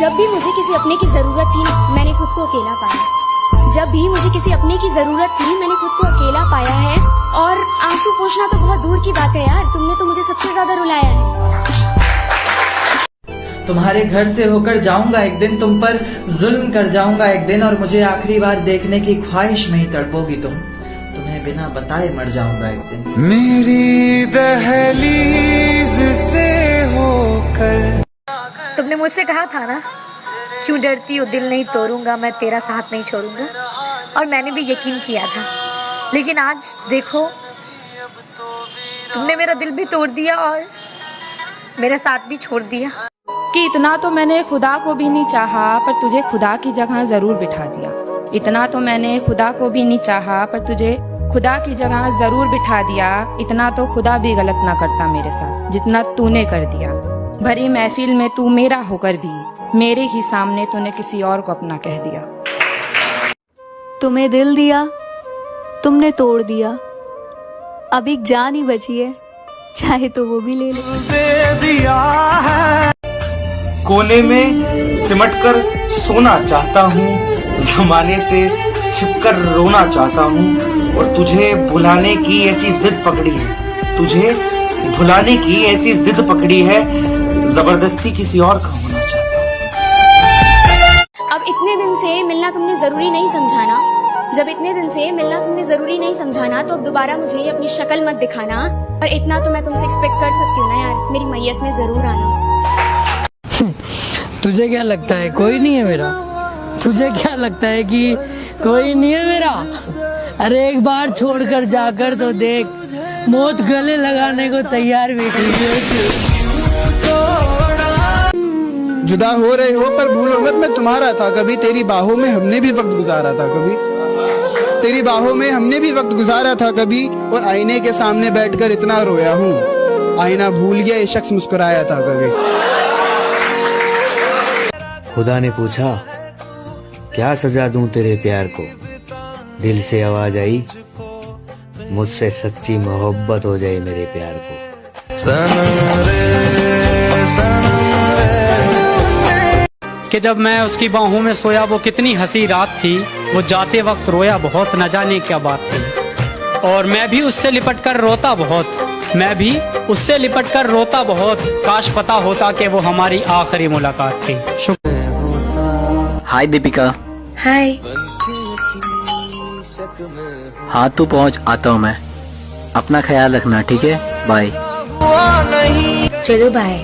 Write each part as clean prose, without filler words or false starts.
जब भी मुझे किसी अपने की जरूरत थी मैंने खुद को अकेला पाया। जब भी मुझे किसी अपने की जरूरत थी मैंने खुद को अकेला पाया है। और आंसू पोंछना तो बहुत दूर की बात है यार, तुमने तो मुझे सबसे ज्यादा रुलाया है। तुम्हारे घर से होकर जाऊंगा एक दिन, तुम पर जुल्म कर जाऊंगा एक दिन, और मुझे आखिरी बार देखने की ख्वाहिश में ही तड़पोगी तुम। तुम्हें बिना बताए मर जाऊंगा एक दिन। मेरी दहलीज से होकर। तुमने मुझसे कहा था ना, क्यों डरती हो, दिल नहीं तोड़ूंगा, मैं तेरा साथ नहीं छोड़ूंगा। और मैंने भी यकीन किया था, लेकिन आज देखो तुमने मेरा दिल भी तोड़ दिया और मेरा साथ भी छोड़ दिया। कि इतना तो मैंने खुदा को भी नहीं चाहा, पर तुझे खुदा की जगह जरूर बिठा दिया। इतना तो मैंने खुदा को भी नहीं चाहा, पर तुझे खुदा की जगह जरूर बिठा दिया। इतना तो खुदा भी गलत ना करता मेरे साथ जितना तूने कर दिया। भरी महफिल में तू मेरा होकर भी मेरे ही सामने तूने किसी और को अपना कह दिया। तुम्हें दिल दिया, तुमने तोड़ दिया, अब एक जान ही बची है, चाहे तो वो भी ले लो। कोने में सिमटकर सोना चाहता हूँ, जमाने से छिपकर रोना चाहता हूँ, और तुझे भुलाने की ऐसी जिद पकड़ी है, तुझे भुलाने की ऐसी जिद पकड़ी है, जबरदस्ती किसी और का होना चाहता हूँ। अब इतने दिन से मिलना तुमने जरूरी नहीं समझाना, जब इतने दिन से मिलना तुमने जरूरी नहीं समझाना, तो अब दोबारा मुझे अपनी शक्ल मत दिखाना। और इतना तो मैं तुमसे एक्सपेक्ट कर सकती हूँ ना यार, मेरी मैयत में जरूर आना। तुझे क्या लगता है कोई नहीं है मेरा? तुझे क्या लगता है कि कोई नहीं है मेरा? अरे एक बार छोड़कर जाकर तो देख, मौत गले लगाने को तैयार बैठी है। जुदा हो रहे हो पर भूलो मत मैं तुम्हारा था कभी, तेरी बाहों में हमने भी वक्त गुजारा था कभी, तेरी बाहों में हमने भी वक्त गुजारा था कभी। और आईने के सामने बैठकर इतना रोया हूँ, आईना भूल गया ये शख्स मुस्कुराया था कभी। खुदा ने पूछा क्या सजा दूं तेरे प्यार को, दिल से आवाज आई मुझसे सच्ची मोहब्बत हो जाए मेरे प्यार को। सनम रे, सनम रे। कि जब मैं उसकी बाहों में सोया वो कितनी हंसी रात थी, वो जाते वक्त रोया बहुत, न जाने क्या बात थी। और मैं भी उससे लिपट कर रोता बहुत, मैं भी उससे लिपट कर रोता बहुत, काश पता होता कि वो हमारी आखिरी मुलाकात थी। हाय दीपिका। हाय। हाँ तू पहुँच, आता हूँ मैं। अपना ख्याल रखना, ठीक है? बाय। चलो बाय।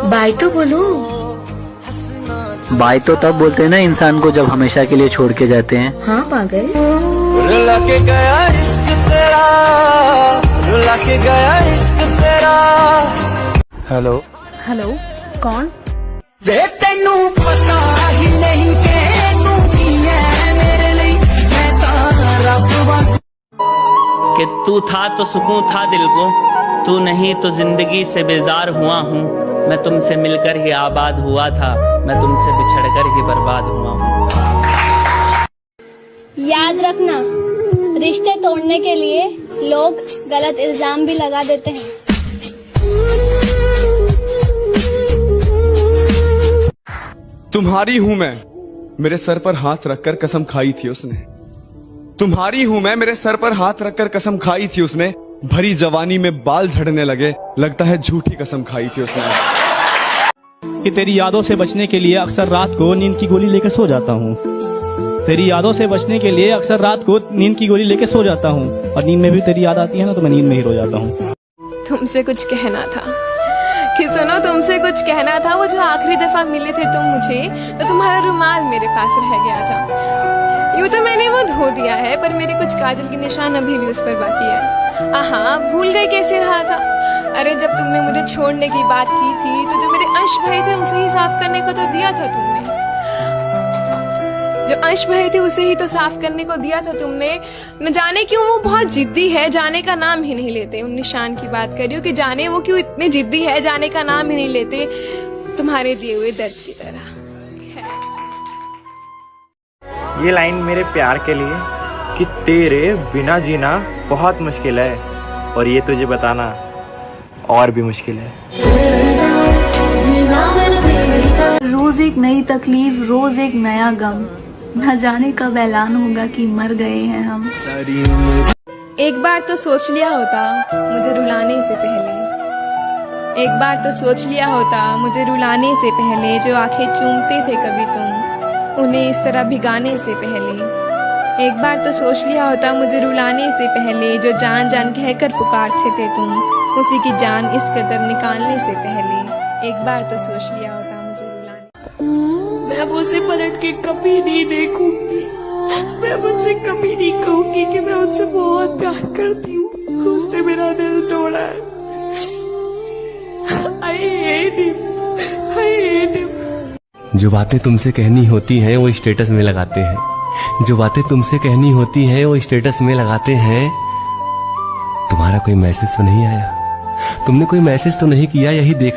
बाय तो बोलो। बाय तो तब बोलते हैं ना इंसान को जब हमेशा के लिए छोड़ के जाते हैं। हाँ पागल। रुला के गया इश्क तेरा, रुला के गया इश्क तेरा। हेलो। हेलो, कौन? वे तेनू पता ही नहीं के तू की है मेरे लिए, मैं तारा रब कि तू था तो सुकून था दिल को, तू नहीं तो जिंदगी से बेजार हुआ हूँ। मैं तुमसे मिलकर ही आबाद हुआ था, मैं तुमसे बिछड़कर ही बर्बाद हुआ हूँ। याद रखना, रिश्ते तोड़ने के लिए लोग गलत इल्जाम भी लगा देते हैं। तुम्हारी हूँ मैं, मेरे सर पर हाथ रखकर कसम खाई थी उसने। तुम्हारी हूँ मैं, मेरे सर पर हाथ रखकर कसम खाई थी उसने। भरी जवानी में बाल झड़ने लगे, लगता है झूठी कसम खाई थी उसने। कि तेरी यादों से बचने के लिए अक्सर रात को नींद की गोली लेकर सो जाता हूँ, तेरी यादों से बचने के लिए अक्सर रात को नींद की गोली लेकर सो जाता हूँ। और नींद में भी तेरी याद आती है ना, तो मैं नींद में ही रो जाता हूँ। तुमसे कुछ कहना था कि सुनो, तुमसे कुछ कहना था। वो जो आखिरी दफा मिले थे तुम मुझे, तो तुम्हारा रुमाल मेरे पास रह गया था। यूँ तो मैंने वो धो दिया है, पर मेरे कुछ काजल के निशान अभी भी उस पर बाकी है। आहा, भूल गए कैसे रहा था। अरे जब तुमने मुझे छोड़ने की बात की थी, तो जो मेरे अंश बहे थे उसे ही साफ करने को तो दिया था तुमने। जो अंश बहे थे उसे ही तो साफ करने को दिया था तुमने। न जाने क्यों वो बहुत जिद्दी है, जाने का नाम ही नहीं लेते। उन निशान की बात कर रही हूँ कि जाने वो क्यों इतने जिद्दी है, जाने का नाम ही नहीं लेते, तुम्हारे दिए हुए दर्द की तरह। ये लाइन मेरे प्यार के लिए कि तेरे बिना जीना बहुत मुश्किल है, और ये तुझे बताना और भी मुश्किल है। रोज एक नई तकलीफ, रोज एक नया गम, न जाने कब ऐलान होगा कि मर गए हैं हम। एक बार तो सोच लिया होता मुझे रुलाने से पहले, एक बार तो सोच लिया होता मुझे रुलाने से पहले, जो आंखें चूमते थे कभी तुम उन्हें इस तरह भिगाने से पहले। एक बार तो सोच लिया होता मुझे रुलाने से पहले, जो जान जान कहकर पुकारते थे तुम उसी की जान इस कदर निकालने से पहले। एक बार तो सोच लिया होता मुझे रुलाने। मैं उसे पलट के कभी नहीं देखूंगी, मैं मुझसे कभी नहीं कहूंगी कि मैं उससे बहुत प्यार करती हूँ। उसने मेरा दिल तोड़ा है। I hate him. I hate him. जो बातें तुमसे कहनी होती हैं वो स्टेटस में लगाते हैं, जो बातें तुमसे कहनी होती हैं वो स्टेटस में लगाते हैं। तुम्हारा कोई मैसेज तो नहीं आया, तुमने कोई मैसेज तो नहीं किया, यही देख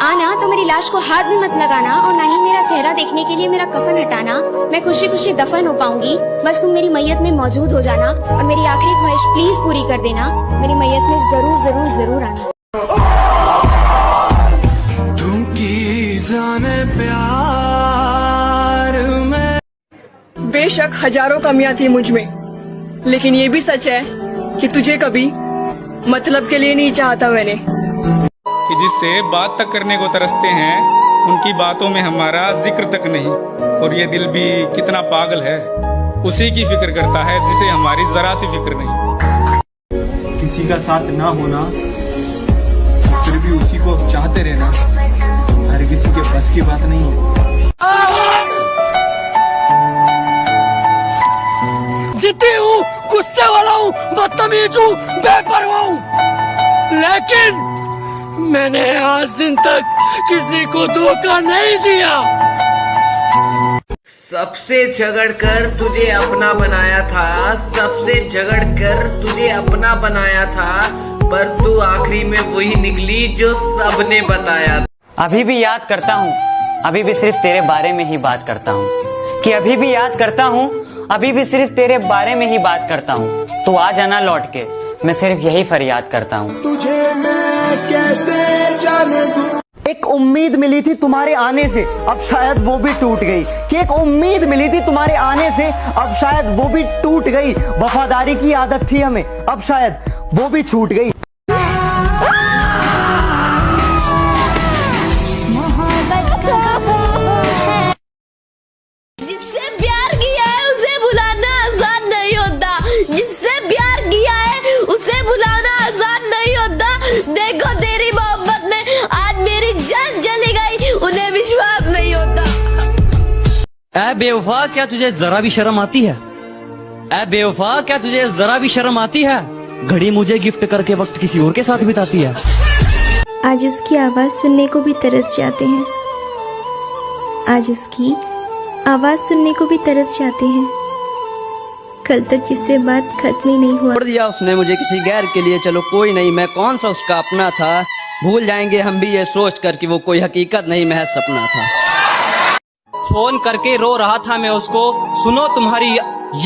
आना तो मेरी लाश को हाथ भी मत लगाना और ना ही मेरा चेहरा देखने के लिए मेरा कफन हटाना। मैं खुशी खुशी दफन हो पाऊंगी, बस तुम मेरी मैयत में मौजूद हो जाना और मेरी आखिरी ख्वाहिश प्लीज पूरी कर देना। मेरी मैयत में जरूर जरूर जरूर आना। बेशक हजारों कमियां थी मुझ में, लेकिन ये भी सच है कि तुझे कभी मतलब के लिए नहीं चाहता मैंने। कि जिससे बात तक करने को तरसते हैं उनकी बातों में हमारा जिक्र तक नहीं, और ये दिल भी कितना पागल है, उसी की फिक्र करता है जिसे हमारी जरा सी फिक्र नहीं। किसी का साथ ना होना फिर भी उसी को चाहते रहना हर किसी के बस की बात नहीं है। जिद्दी हूँ, गुस्से वाला हूँ, बदतमीज हूँ, बेपरवाह हूँ, लेकिन मैंने आज दिन तक किसी को धोखा नहीं दिया। सबसे झगड़कर तुझे अपना बनाया था, सबसे झगड़कर तुझे अपना बनाया था, पर तू आखिरी में वही निकली जो सबने बताया था। अभी भी याद करता हूँ, अभी भी सिर्फ तेरे बारे में ही बात करता हूँ, कि अभी भी याद करता हूँ, अभी भी सिर्फ तेरे बारे में ही बात करता हूँ। तू आ जाना लौट के, मैं सिर्फ यही फरियाद करता हूँ। तुझे मैं कैसे जाने दूं। एक उम्मीद मिली थी तुम्हारे आने से, अब शायद वो भी टूट गई। कि एक उम्मीद मिली थी तुम्हारे आने से, अब शायद वो भी टूट गई। वफादारी की आदत थी हमें, अब शायद वो भी छूट गई। जिससे प्यार किया है उसे भुलाना आसान नहीं होता, जिससे प्यार किया है उसे भुलाना आसान नहीं होता। देखो तेरी मोहब्बत में आज मेरी जान चली गई, उन्हें विश्वास नहीं होता। ऐ बेवफा, क्या तुझे जरा भी शर्म आती है? ऐ बेवफा, क्या तुझे जरा भी शर्म आती है? घड़ी मुझे गिफ्ट करके वक्त किसी और के साथ बिताती है। आज उसकी आवाज सुनने को भी तरस जाते हैं, आज उसकी आवाज सुनने को भी तरस जाते हैं। कल तक जिससे बात खत्म ही नहीं हुआ। छोड़ दिया उसने मुझे किसी गैर के लिए, चलो कोई नहीं, मैं कौन सा उसका अपना था। भूल जाएंगे हम भी ये सोच कर कि वो कोई हकीकत नहीं महज सपना था। फोन करके रो रहा था मैं उसको, सुनो तुम्हारी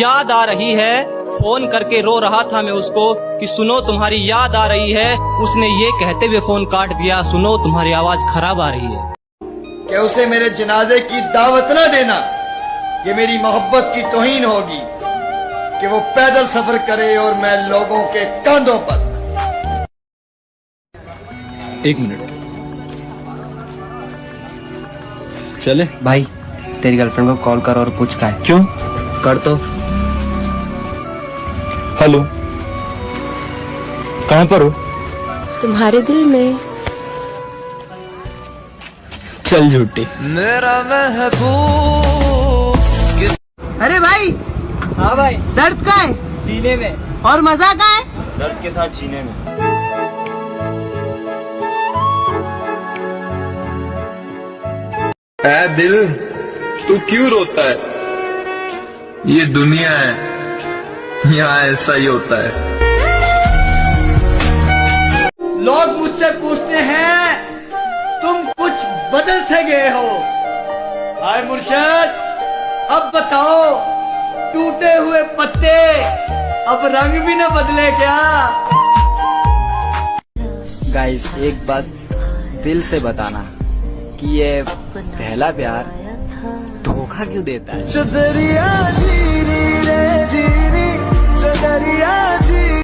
याद आ रही है। फोन करके रो रहा था मैं उसको कि सुनो तुम्हारी याद आ रही है। उसने ये कहते हुए फोन काट दिया, सुनो तुम्हारी आवाज खराब आ रही है। कि उसे मेरे जनाजे की दावत न देना, ये मेरी मोहब्बत की तौहीन होगी। कि वो पैदल सफर करे और मैं लोगों के कंधों पर। एक मिनट चले भाई, तेरी गर्लफ्रेंड को कॉल कर और पूछ का है। क्यों? कर तो। हेलो, कहाँ पर हो? तुम्हारे दिल में। चल झूठी। मेरा महबूब। अरे भाई। हाँ भाई। दर्द का है सीने में, और मजा का है दर्द के साथ सीने में। ऐ दिल, तू क्यों रोता है? ये दुनिया है, यहाँ ऐसा ही होता है। लोग मुझसे पूछते हैं तुम कुछ बदल से गए हो। हाय मुर्शद, अब बताओ, टूटे हुए पत्ते अब रंग भी न बदले क्या? गाइस, एक बात दिल से बताना, कि ये पहला प्यार धोखा क्यों देता है। चदरिया जीनी रे जीनी, चदरिया जी।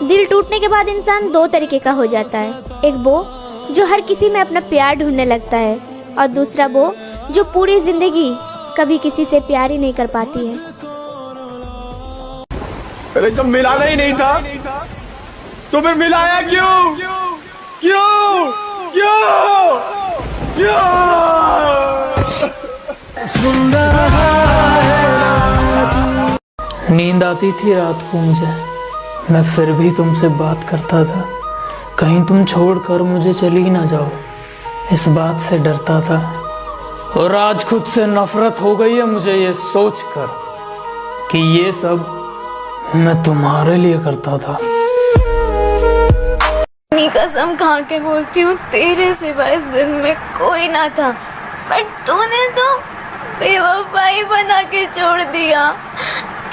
दिल टूटने के बाद इंसान दो तरीके का हो जाता है। एक वो जो हर किसी में अपना प्यार ढूंढने लगता है, और दूसरा वो जो पूरी जिंदगी कभी किसी से प्यार ही नहीं कर पाती है। अरे जब मिलाना ही नहीं था तो फिर मिलाया क्यों? क्यों? क्यों? क्यों? नींद आती थी रात को मुझे, मैं फिर भी तुमसे बात करता था। कहीं तुम छोड़कर मुझे चली ना जाओ, इस बात से डरता था। और आज खुद से नफरत हो गई है मुझे ये सोचकर कि ये सब मैं तुम्हारे लिए करता था। अपनी कसम खा के बोलती हूँ, तेरे सिवा इस दिन में कोई ना था, बट तूने तो बेवफाई बना के छोड़ दिया।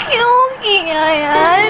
क्यों किया यार?